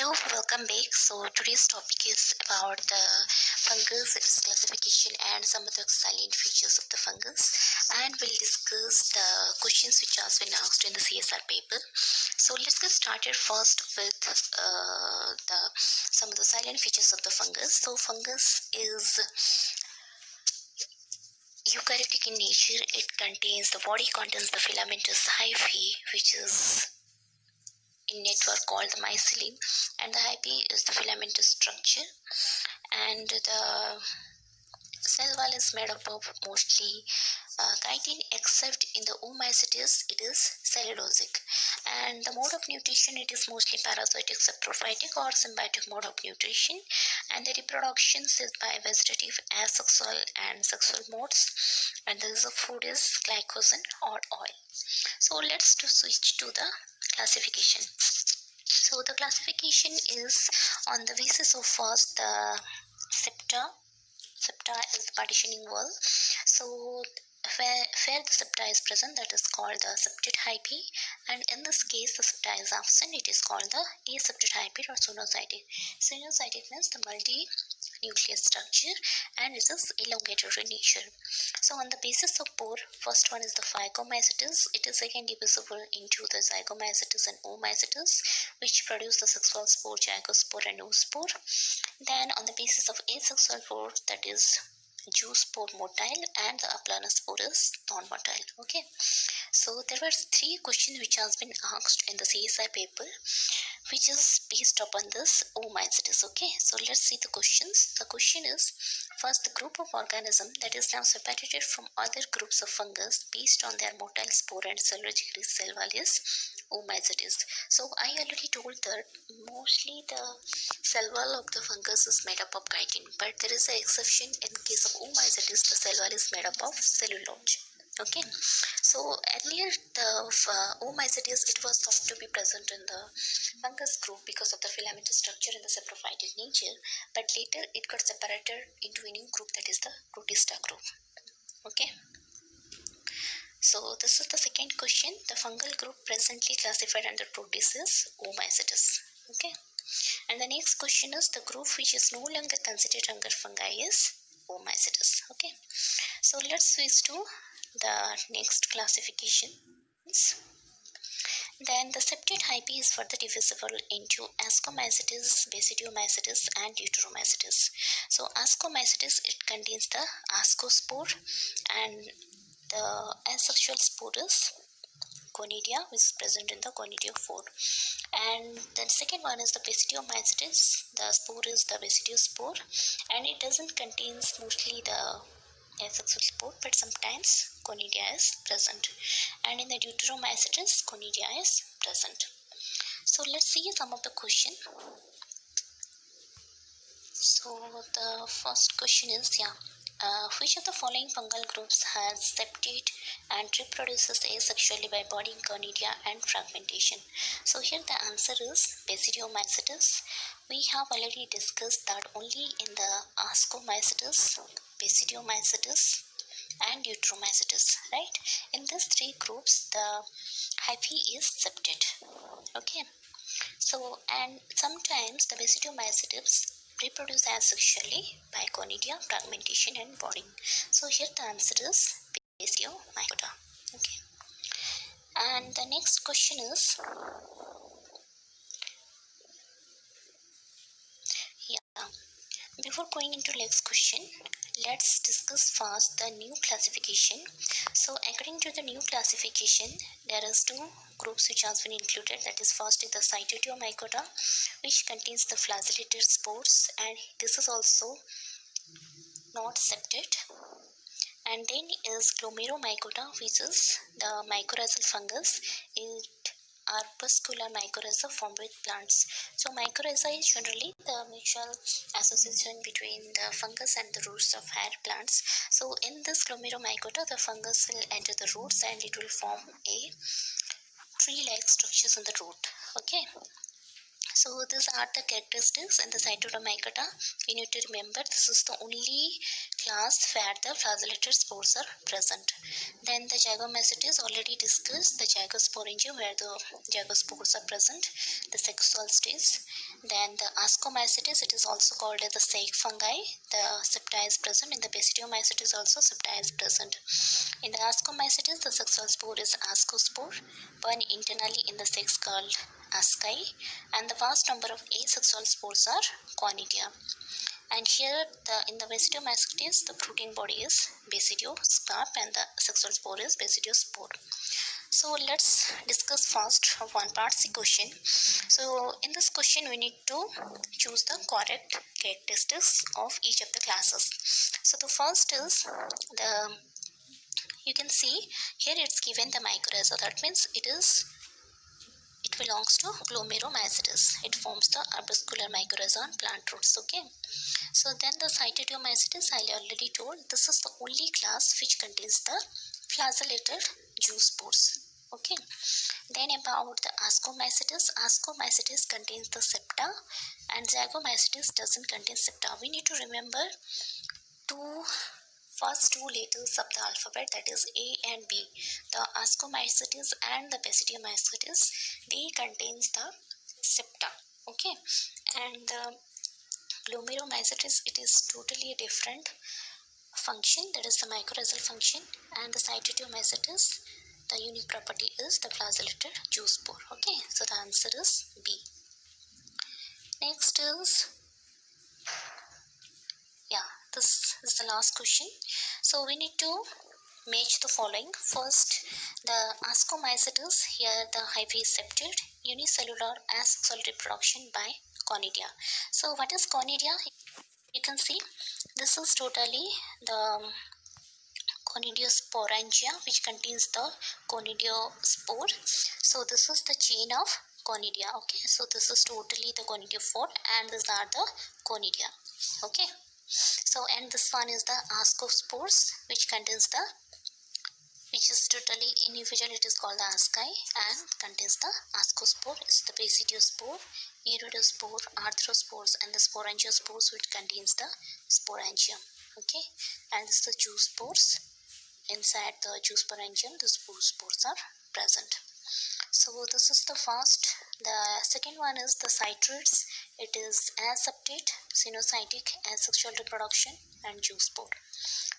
Hello, welcome back. So today's topic is about the fungus, its classification and some of the salient features of the fungus, and we'll discuss the questions which has been asked in the CSR paper. So let's get started first with some of the salient features of the fungus. So fungus is eukaryotic in nature. It contains the body contains the filamentous hyphae, which is in network called the mycelium, and the hyphae is the filamentous structure, and the cell wall is made up of mostly chitin, except in the oomycetes it is cellulosic, and the mode of nutrition it is mostly parasitic, saprophytic or symbiotic mode of nutrition, and the reproduction is by vegetative, asexual and sexual modes, and the food is glycogen or oil. So let's switch to the classification. So the classification is on the basis of first the septa. Septa is the partitioning wall. So where the septa is present, that is called the septate hyphae, and in this case the septa is absent, it is called the aseptate hyphae or sinusoidal. Sinusoidal means the multi-nucleus structure, and it is elongated in nature. So on the basis of pore, first one is the phygomycetes. It is again divisible into the zygomycetes and oomycetes, which produce the sexual spore, zygospore and oospore. Then on the basis of asexual pore, that is zoospore motile, and the aplanospore is non-motile. Okay, so there were three questions which has been asked in the CSI paper, which is based upon this oomycetes. Okay, so let's see the questions. The question is, first, the group of organism that is now separated from other groups of fungus based on their motile spore and cellulogically cell wall is oomycetes. So I already told that mostly the cell wall of the fungus is made up of chitin, but there is an exception. In case of oomycetes, the cell wall is made up of cellulose. Okay, so earlier the oomycetes, it was thought to be present in the fungus group because of the filamentous structure and the saprophytic nature, but later it got separated into a new group, that is the protista group. Okay, so this is the second question. The fungal group presently classified under protists is oomycetes. Okay, and the next question is, the group which is no longer considered under fungi is oomycetes. Okay, so let's switch to the next classification. Then the septate hyphae is further divisible into ascomycetes, basidiomycetes and deuteromycetes. So ascomycetes, it contains the ascospore, and the asexual spore is conidia, which is present in the conidiophore. And the second one is the basidiomycetes. The spore is the basidiospore, and it doesn't contain mostly the asexual spore, but sometimes conidia is present. And in the deuteromycetes, conidia is present. So let's see some of the question. So the first question is, which of the following fungal groups has septate and reproduces asexually by budding conidia and fragmentation? So here the answer is basidiomycetes. We have already discussed that only in the ascomycetes, basidiomycetes and deuteromycetes, right? In these three groups, the hyphae is septate. Okay, so and sometimes the basidiomycetes reproduce asexually by conidia, fragmentation and budding. So here the answer is basidiomycota. Okay, and the next question is, before going into next question, let's discuss first the new classification. So according to the new classification, there is two groups which has been included. That is, first is the Cytiotomycota, which contains the flagellated spores, and this is also not septate. And then is Glomeromycota, which is the mycorrhizal fungus. It arbuscular mycorrhiza formed with plants. So mycorrhiza is generally the mutual association between the fungus and the roots of higher plants. So in this Glomeromycota, the fungus will enter the roots and it will form a tree-like structures in the root. Okay, So these are the characteristics in the Cytotomycota. You need to remember this is the only class where the flagellated spores are present. Then the Zygomycetes already discussed, the Zygosporangium where the zygospores are present, the sexual stage. Then the Ascomycetes, it is also called as the sac fungi. The septa is present. In the Basidiomycetes also septa is present. In the Ascomycetes, the sexual spore is ascospore, born internally in the sex called asci, and the vast number of asexual spores are conidia. And here in the Basidiomycetes, the fruiting body is basidiospore and the sexual spore is basidiospore. So let's discuss first one part C question. So in this question we need to choose the correct characteristics of each of the classes. So the first is you can see here it's given the mycorrhiza. That means it belongs to Glomeromycetes. It forms the arbuscular mycorrhiza on plant roots. Okay. So then the Cytotomycetes, I already told, this is the only class which contains the flagellated zoospores. Okay. Then about the Ascomycetes, Ascomycetes contains the septa and Zygomycetes doesn't contain septa. We need to remember first two letters of the alphabet, that is A and B. The Ascomycetes and the Basidiomycetes, they contains the septa. Okay. And the Glomeromycetes, it is totally different function, that is the mycorrhizal function, and the Cytotomycetes, the unique property is the flagellated zoospore. Okay, so the answer is B. Next is, this is the last question. So we need to match the following. First, the Ascomycetes, here the hyphae is septate, unicellular asexual reproduction by conidia. So what is conidia? You can see this is totally the Conidiosporangia, which contains the conidiospore. So this is the chain of conidia. Okay, so this is totally the conidiophore and these are the conidia. Okay, so and this one is the ascospores, which is totally individual, it is called the asci, and contains the ascospore, is the basidiospore, iridospore, arthrospores, and the sporangiospores, which contains the sporangium. Okay, and this is the zoospores. Inside the zoosporangium, the spores are present. So this is the first. The second one is the cichlids. It is aseptate, cynocytic, asexual reproduction, and zoospore.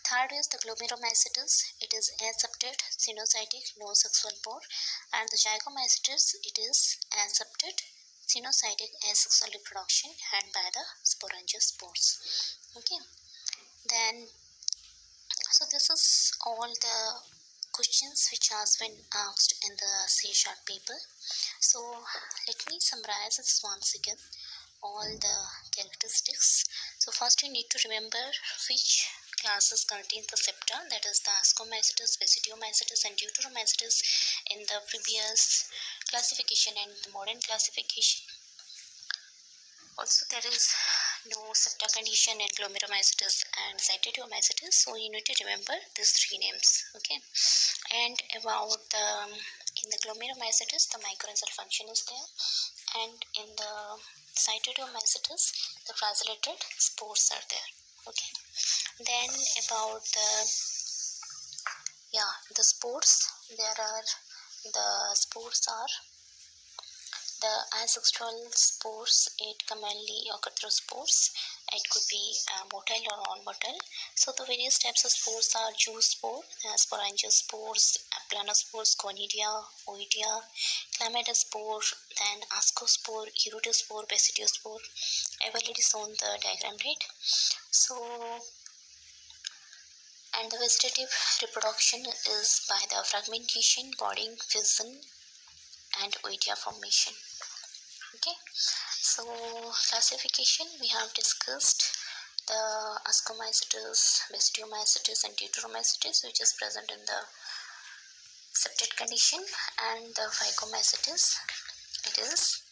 Third is the Glomeromycetes. It is aseptate, cynocytic, no sexual pore, and the Zygomycetes, it is aseptate, cynocytic, asexual reproduction, and by the sporangiospores. Okay. Then, so this is all the questions which has been asked in the C-sharp paper. So let me summarize this once again, all the characteristics. So first you need to remember which classes contain the septa, that is the Ascomycetes, Basidiomycetes, and Deuteromycetes in the previous classification and the modern classification. Also there is no septa condition in Glomeromycetes and Cytotomycetes, so you need to remember these three names. Okay, and about in the Glomeromycetes, the mycorrhizal function is there, and in the Cytotomycetes, the flagellated spores are there. Okay, then about the spores, the spores are the asexual spores. It commonly occur through spores. It could be motile or non-motile. So the various types of spores are zoospore, sporangiospores, planospores, conidia, oidia, chlamydospore, then ascospore, iridospore, basidiospore. I have already shown the diagram, right? So, and the vegetative reproduction is by the fragmentation, budding, fission, and oidia formation. Okay, so classification, we have discussed the Ascomycetes, Basidiomycetes, and Deuteromycetes, which is present in the septate condition, and the Phycomycetes, it is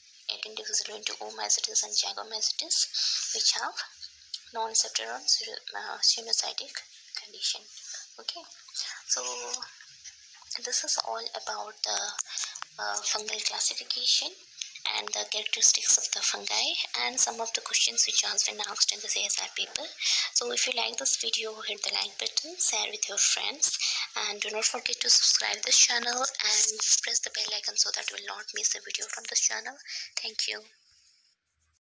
indivisible into Oomycetes and Zygomycetes, which have non-septate or cynocytic condition. Okay, so this is all about the fungal classification, and the characteristics of the fungi, and some of the questions which has been asked in this ASI paper. So if you like this video, hit the like button, share with your friends, and do not forget to subscribe this channel and press the bell icon so that you will not miss a video from this channel. Thank you.